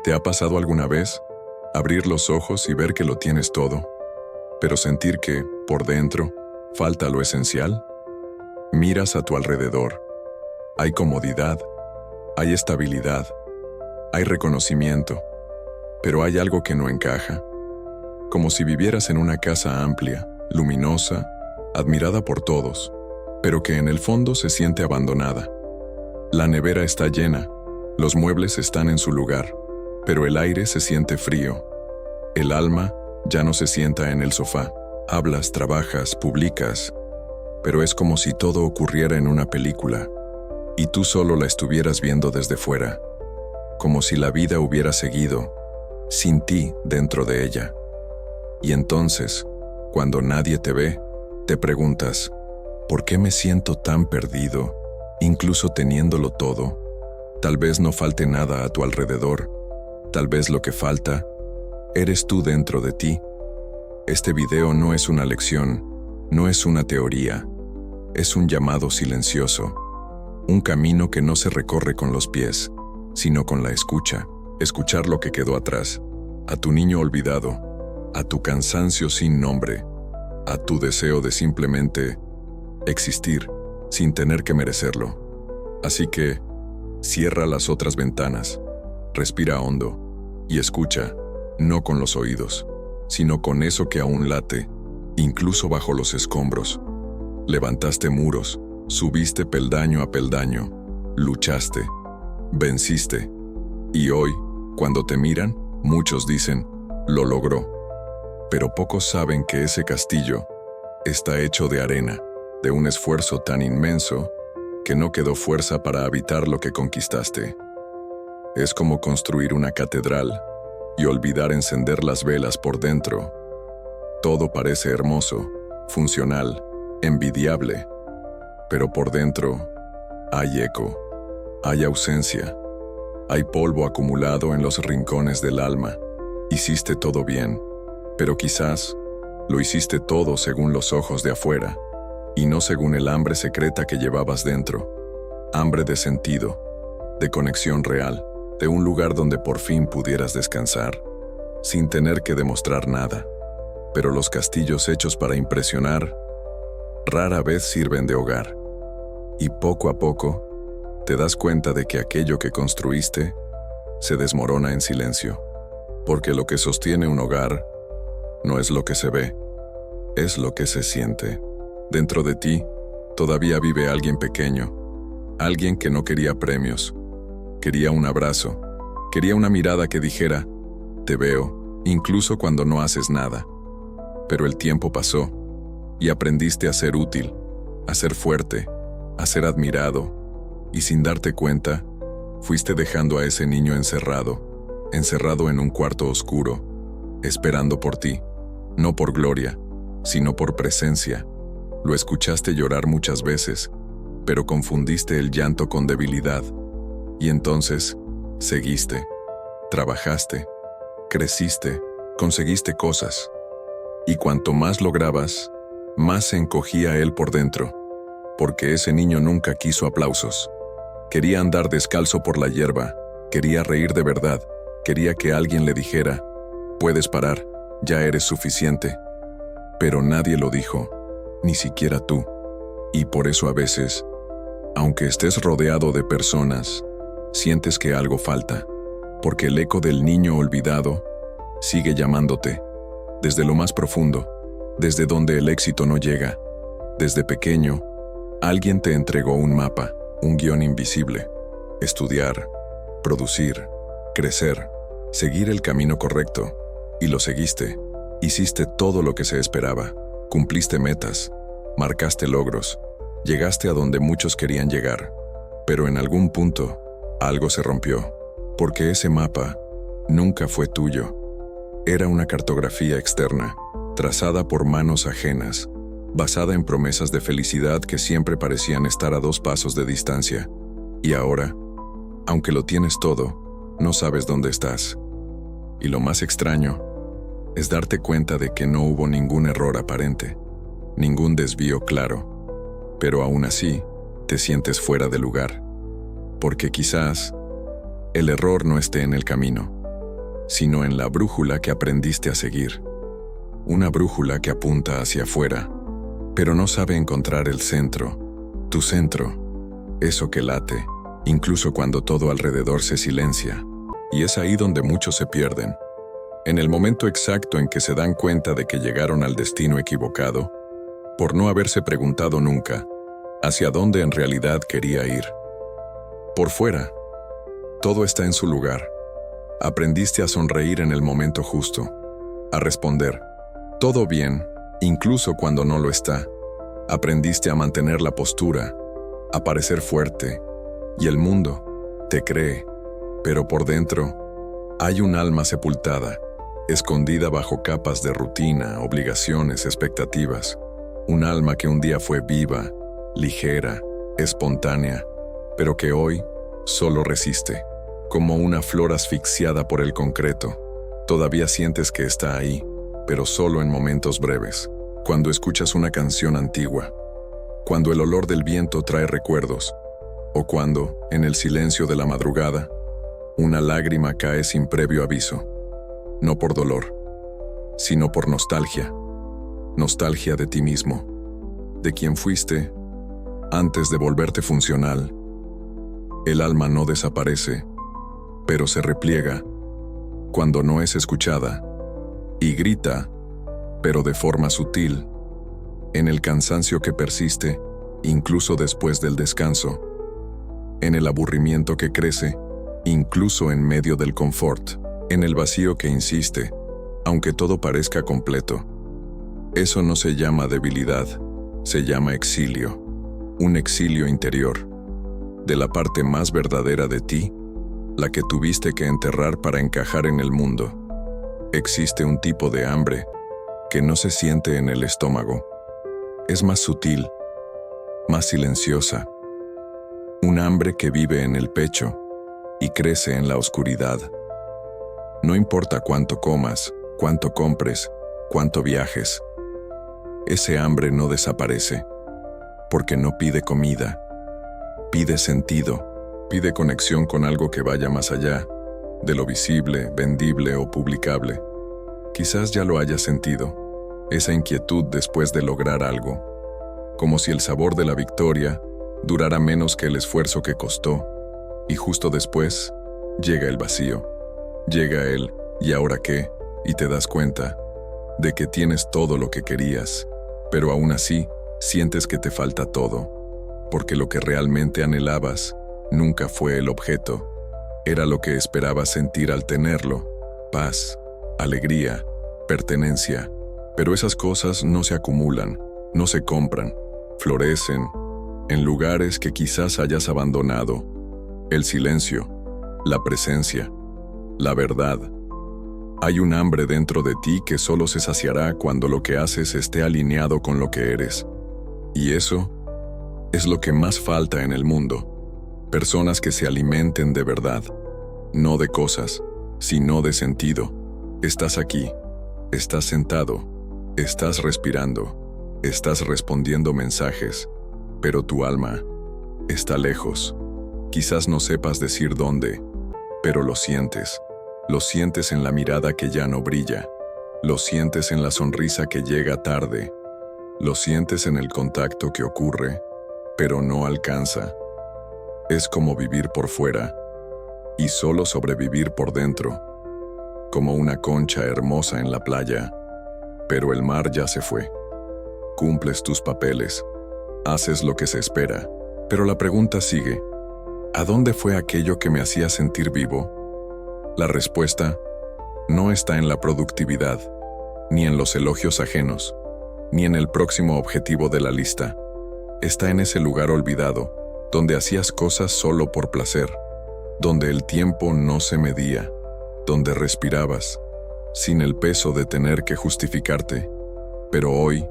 ¿Te ha pasado alguna vez abrir los ojos y ver que lo tienes todo, pero sentir que, por dentro, falta lo esencial? Miras a tu alrededor. Hay comodidad, hay estabilidad, hay reconocimiento, pero hay algo que no encaja. Como si vivieras en una casa amplia, luminosa, admirada por todos, pero que en el fondo se siente abandonada. La nevera está llena, los muebles están en su lugar, pero el aire se siente frío. El alma ya no se sienta en el sofá. Hablas, trabajas, publicas, pero es como si todo ocurriera en una película, y tú solo la estuvieras viendo desde fuera, como si la vida hubiera seguido, sin ti dentro de ella. Y entonces, cuando nadie te ve, te preguntas, ¿por qué me siento tan perdido, incluso teniéndolo todo? Tal vez no falte nada a tu alrededor, tal vez lo que falta eres tú dentro de ti. Este video no es una lección, no es una teoría, es un llamado silencioso, un camino que no se recorre con los pies, sino con la escucha, escuchar lo que quedó atrás, a tu niño olvidado, a tu cansancio sin nombre, a tu deseo de simplemente existir sin tener que merecerlo. Así que, cierra las otras ventanas, respira hondo y escucha, no con los oídos, sino con eso que aún late, incluso bajo los escombros. Levantaste muros, subiste peldaño a peldaño, luchaste, venciste. Y hoy, cuando te miran, muchos dicen, lo logró. Pero pocos saben que ese castillo está hecho de arena, de un esfuerzo tan inmenso que no quedó fuerza para habitar lo que conquistaste. Es como construir una catedral y olvidar encender las velas por dentro. Todo parece hermoso, funcional, envidiable, pero por dentro hay eco, hay ausencia, hay polvo acumulado en los rincones del alma. Hiciste todo bien, pero quizás lo hiciste todo según los ojos de afuera, y no según el hambre secreta que llevabas dentro. Hambre de sentido, de conexión real, de un lugar donde por fin pudieras descansar, sin tener que demostrar nada. Pero los castillos hechos para impresionar rara vez sirven de hogar. Y poco a poco, te das cuenta de que aquello que construiste se desmorona en silencio. Porque lo que sostiene un hogar no es lo que se ve, es lo que se siente. Dentro de ti, todavía vive alguien pequeño, alguien que no quería premios, quería un abrazo, quería una mirada que dijera, te veo, incluso cuando no haces nada. Pero el tiempo pasó, y aprendiste a ser útil, a ser fuerte, a ser admirado, y sin darte cuenta, fuiste dejando a ese niño encerrado en un cuarto oscuro, esperando por ti, no por gloria, sino por presencia. Lo escuchaste llorar muchas veces, pero confundiste el llanto con debilidad. Y entonces, seguiste, trabajaste, creciste, conseguiste cosas. Y cuanto más lograbas, más se encogía él por dentro, porque ese niño nunca quiso aplausos. Quería andar descalzo por la hierba, quería reír de verdad, quería que alguien le dijera, puedes parar, ya eres suficiente. Pero nadie lo dijo, ni siquiera tú. Y por eso a veces, aunque estés rodeado de personas, sientes que algo falta, porque el eco del niño olvidado sigue llamándote, desde lo más profundo, desde donde el éxito no llega. Desde pequeño, alguien te entregó un mapa, un guión invisible. Estudiar, producir, crecer, seguir el camino correcto. Y lo seguiste. Hiciste todo lo que se esperaba. Cumpliste metas, marcaste logros, llegaste a donde muchos querían llegar. Pero en algún punto, algo se rompió, porque ese mapa nunca fue tuyo. Era una cartografía externa, trazada por manos ajenas, basada en promesas de felicidad que siempre parecían estar a 2 pasos de distancia. Y ahora, aunque lo tienes todo, no sabes dónde estás. Y lo más extraño es darte cuenta de que no hubo ningún error aparente, ningún desvío claro, pero aún así te sientes fuera de lugar, porque quizás el error no esté en el camino, sino en la brújula que aprendiste a seguir. Una brújula que apunta hacia afuera, pero no sabe encontrar el centro, tu centro, eso que late, incluso cuando todo alrededor se silencia. Y es ahí donde muchos se pierden. En el momento exacto en que se dan cuenta de que llegaron al destino equivocado, por no haberse preguntado nunca hacia dónde en realidad quería ir. Por fuera, todo está en su lugar. Aprendiste a sonreír en el momento justo, a responder, todo bien, incluso cuando no lo está. Aprendiste a mantener la postura, a parecer fuerte, y el mundo te cree, pero por dentro hay un alma sepultada, escondida bajo capas de rutina, obligaciones, expectativas. Un alma que un día fue viva, ligera, espontánea, pero que hoy solo resiste, como una flor asfixiada por el concreto. Todavía sientes que está ahí, pero solo en momentos breves. Cuando escuchas una canción antigua, cuando el olor del viento trae recuerdos, o cuando, en el silencio de la madrugada, una lágrima cae sin previo aviso. No por dolor, sino por nostalgia. Nostalgia de ti mismo, de quien fuiste antes de volverte funcional. El alma no desaparece, pero se repliega cuando no es escuchada y grita, pero de forma sutil, en el cansancio que persiste incluso después del descanso, en el aburrimiento que crece incluso en medio del confort, en el vacío que insiste, aunque todo parezca completo. Eso no se llama debilidad, se llama exilio, un exilio interior, de la parte más verdadera de ti, la que tuviste que enterrar para encajar en el mundo. Existe un tipo de hambre que no se siente en el estómago. Es más sutil, más silenciosa. Un hambre que vive en el pecho y crece en la oscuridad. No importa cuánto comas, cuánto compres, cuánto viajes. Ese hambre no desaparece, porque no pide comida, pide sentido, pide conexión con algo que vaya más allá de lo visible, vendible o publicable. Quizás ya lo hayas sentido, esa inquietud después de lograr algo, como si el sabor de la victoria durara menos que el esfuerzo que costó, y justo después llega el vacío, llega el ¿y ahora qué? Y te das cuenta de que tienes todo lo que querías, pero aún así sientes que te falta todo, porque lo que realmente anhelabas nunca fue el objeto, era lo que esperabas sentir al tenerlo, paz, alegría, pertenencia, pero esas cosas no se acumulan, no se compran, florecen en lugares que quizás hayas abandonado, el silencio, la presencia, la verdad. Hay un hambre dentro de ti que solo se saciará cuando lo que haces esté alineado con lo que eres. Y eso es lo que más falta en el mundo. Personas que se alimenten de verdad, no de cosas, sino de sentido. Estás aquí, estás sentado, estás respirando, estás respondiendo mensajes, pero tu alma está lejos. Quizás no sepas decir dónde, pero lo sientes. Lo sientes en la mirada que ya no brilla, lo sientes en la sonrisa que llega tarde, lo sientes en el contacto que ocurre, pero no alcanza. Es como vivir por fuera y solo sobrevivir por dentro, como una concha hermosa en la playa, pero el mar ya se fue. Cumples tus papeles, haces lo que se espera, pero la pregunta sigue: ¿a dónde fue aquello que me hacía sentir vivo? La respuesta no está en la productividad, ni en los elogios ajenos, ni en el próximo objetivo de la lista. Está en ese lugar olvidado, donde hacías cosas solo por placer, donde el tiempo no se medía, donde respirabas, sin el peso de tener que justificarte. Pero hoy,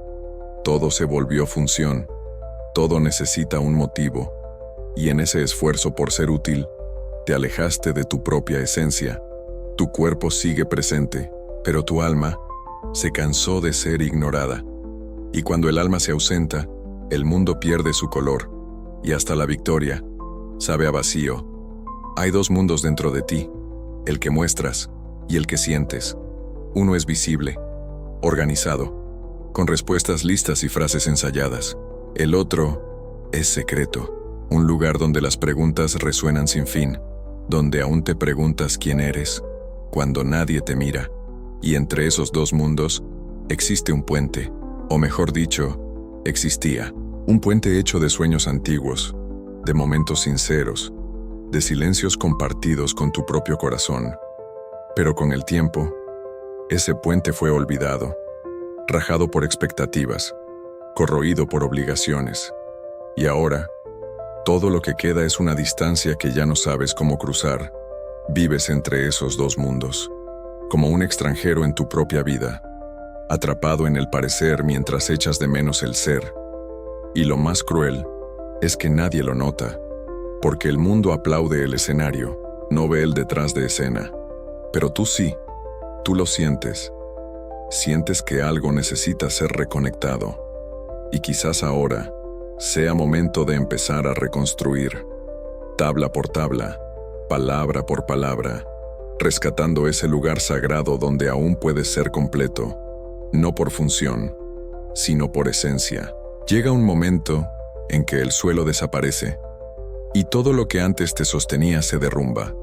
todo se volvió función, todo necesita un motivo, y en ese esfuerzo por ser útil, te alejaste de tu propia esencia. Tu cuerpo sigue presente, pero tu alma se cansó de ser ignorada. Y cuando el alma se ausenta, el mundo pierde su color, y hasta la victoria sabe a vacío. Hay dos mundos dentro de ti, el que muestras y el que sientes. Uno es visible, organizado, con respuestas listas y frases ensayadas. El otro es secreto, un lugar donde las preguntas resuenan sin fin, donde aún te preguntas quién eres, cuando nadie te mira. Y entre esos dos mundos existe un puente, o mejor dicho, existía. Un puente hecho de sueños antiguos, de momentos sinceros, de silencios compartidos con tu propio corazón. Pero con el tiempo, ese puente fue olvidado, rajado por expectativas, corroído por obligaciones. Y ahora, todo lo que queda es una distancia que ya no sabes cómo cruzar. Vives entre esos dos mundos, como un extranjero en tu propia vida, atrapado en el parecer mientras echas de menos el ser. Y lo más cruel es que nadie lo nota, porque el mundo aplaude el escenario, no ve el detrás de escena. Pero tú sí, tú lo sientes. Sientes que algo necesita ser reconectado. Y quizás ahora sea momento de empezar a reconstruir, tabla por tabla, palabra por palabra, rescatando ese lugar sagrado donde aún puedes ser completo, no por función, sino por esencia. Llega un momento en que el suelo desaparece y todo lo que antes te sostenía se derrumba,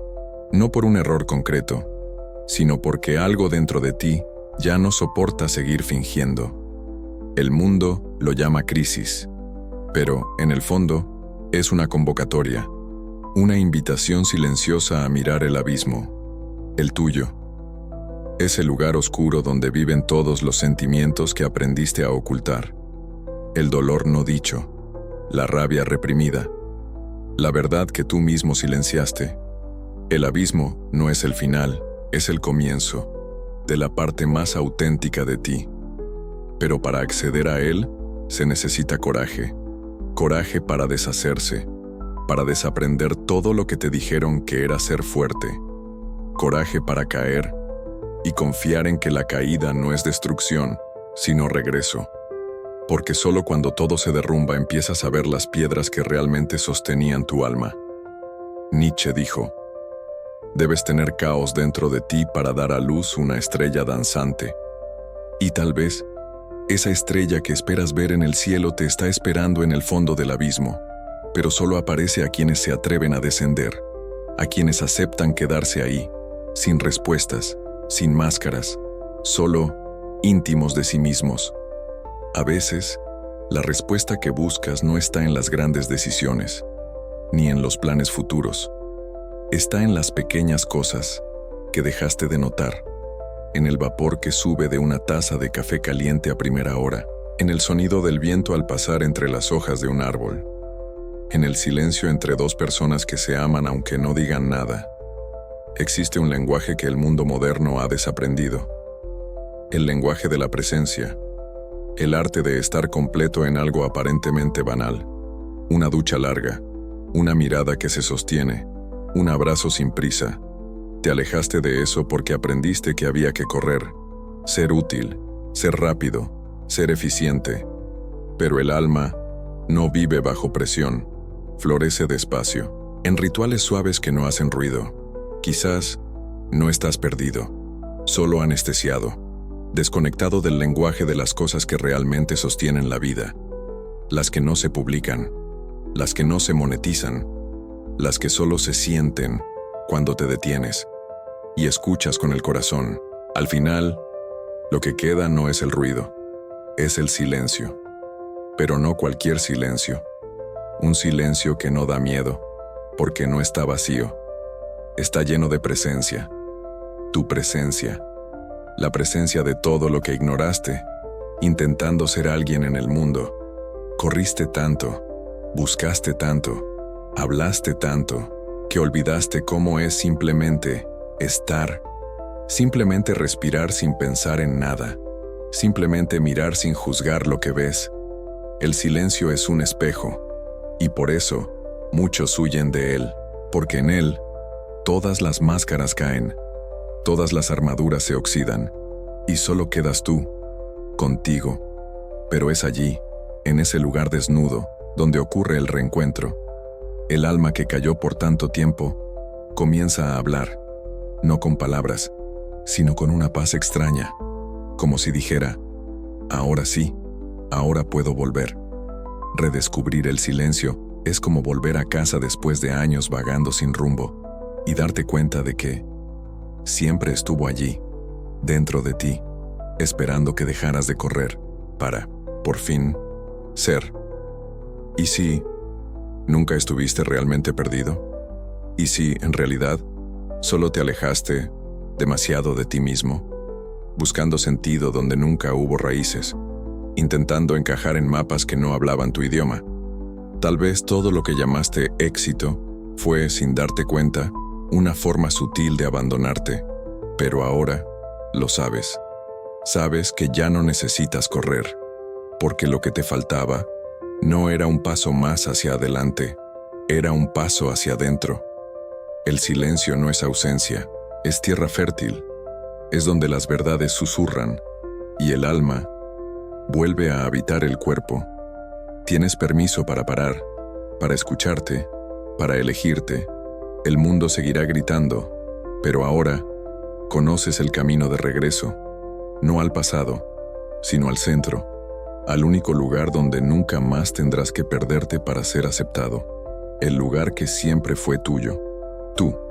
no por un error concreto, sino porque algo dentro de ti ya no soporta seguir fingiendo. El mundo lo llama crisis, pero, en el fondo, es una convocatoria, una invitación silenciosa a mirar el abismo, el tuyo. Ese lugar oscuro donde viven todos los sentimientos que aprendiste a ocultar. El dolor no dicho, la rabia reprimida, la verdad que tú mismo silenciaste. El abismo no es el final, es el comienzo de la parte más auténtica de ti. Pero para acceder a él, se necesita coraje. Coraje para deshacerse, para desaprender todo lo que te dijeron que era ser fuerte. Coraje para caer y confiar en que la caída no es destrucción, sino regreso. Porque solo cuando todo se derrumba empiezas a ver las piedras que realmente sostenían tu alma. Nietzsche dijo: debes tener caos dentro de ti para dar a luz una estrella danzante. Y tal vez, esa estrella que esperas ver en el cielo te está esperando en el fondo del abismo, pero solo aparece a quienes se atreven a descender, a quienes aceptan quedarse ahí, sin respuestas, sin máscaras, solo íntimos de sí mismos. A veces, la respuesta que buscas no está en las grandes decisiones, ni en los planes futuros. Está en las pequeñas cosas que dejaste de notar, en el vapor que sube de una taza de café caliente a primera hora, en el sonido del viento al pasar entre las hojas de un árbol, en el silencio entre dos personas que se aman aunque no digan nada. Existe un lenguaje que el mundo moderno ha desaprendido. El lenguaje de la presencia. El arte de estar completo en algo aparentemente banal. Una ducha larga, una mirada que se sostiene, un abrazo sin prisa. Te alejaste de eso porque aprendiste que había que correr, ser útil, ser rápido, ser eficiente. Pero el alma no vive bajo presión, florece despacio, en rituales suaves que no hacen ruido. Quizás no estás perdido, solo anestesiado, desconectado del lenguaje de las cosas que realmente sostienen la vida, las que no se publican, las que no se monetizan, las que solo se sienten cuando te detienes y escuchas con el corazón. Al final, lo que queda no es el ruido, es el silencio. Pero no cualquier silencio. Un silencio que no da miedo, porque no está vacío. Está lleno de presencia. Tu presencia. La presencia de todo lo que ignoraste, intentando ser alguien en el mundo. Corriste tanto, buscaste tanto, hablaste tanto, que olvidaste cómo es simplemente estar, simplemente respirar sin pensar en nada, simplemente mirar sin juzgar lo que ves. El silencio es un espejo, y por eso muchos huyen de él, porque en él todas las máscaras caen, todas las armaduras se oxidan, y solo quedas tú, contigo. Pero es allí, en ese lugar desnudo, donde ocurre el reencuentro. El alma que cayó por tanto tiempo comienza a hablar, no con palabras, sino con una paz extraña, como si dijera, ahora sí, ahora puedo volver. Redescubrir el silencio es como volver a casa después de años vagando sin rumbo y darte cuenta de que siempre estuvo allí, dentro de ti, esperando que dejaras de correr para, por fin, ser. ¿Y si nunca estuviste realmente perdido? ¿Y si, en realidad, solo te alejaste demasiado de ti mismo, buscando sentido donde nunca hubo raíces, intentando encajar en mapas que no hablaban tu idioma? Tal vez todo lo que llamaste éxito fue, sin darte cuenta, una forma sutil de abandonarte, pero ahora lo sabes. Sabes que ya no necesitas correr, porque lo que te faltaba no era un paso más hacia adelante, era un paso hacia adentro. El silencio no es ausencia, es tierra fértil, es donde las verdades susurran y el alma vuelve a habitar el cuerpo. Tienes permiso para parar, para escucharte, para elegirte. El mundo seguirá gritando, pero ahora conoces el camino de regreso, no al pasado, sino al centro, al único lugar donde nunca más tendrás que perderte para ser aceptado, el lugar que siempre fue tuyo, tú.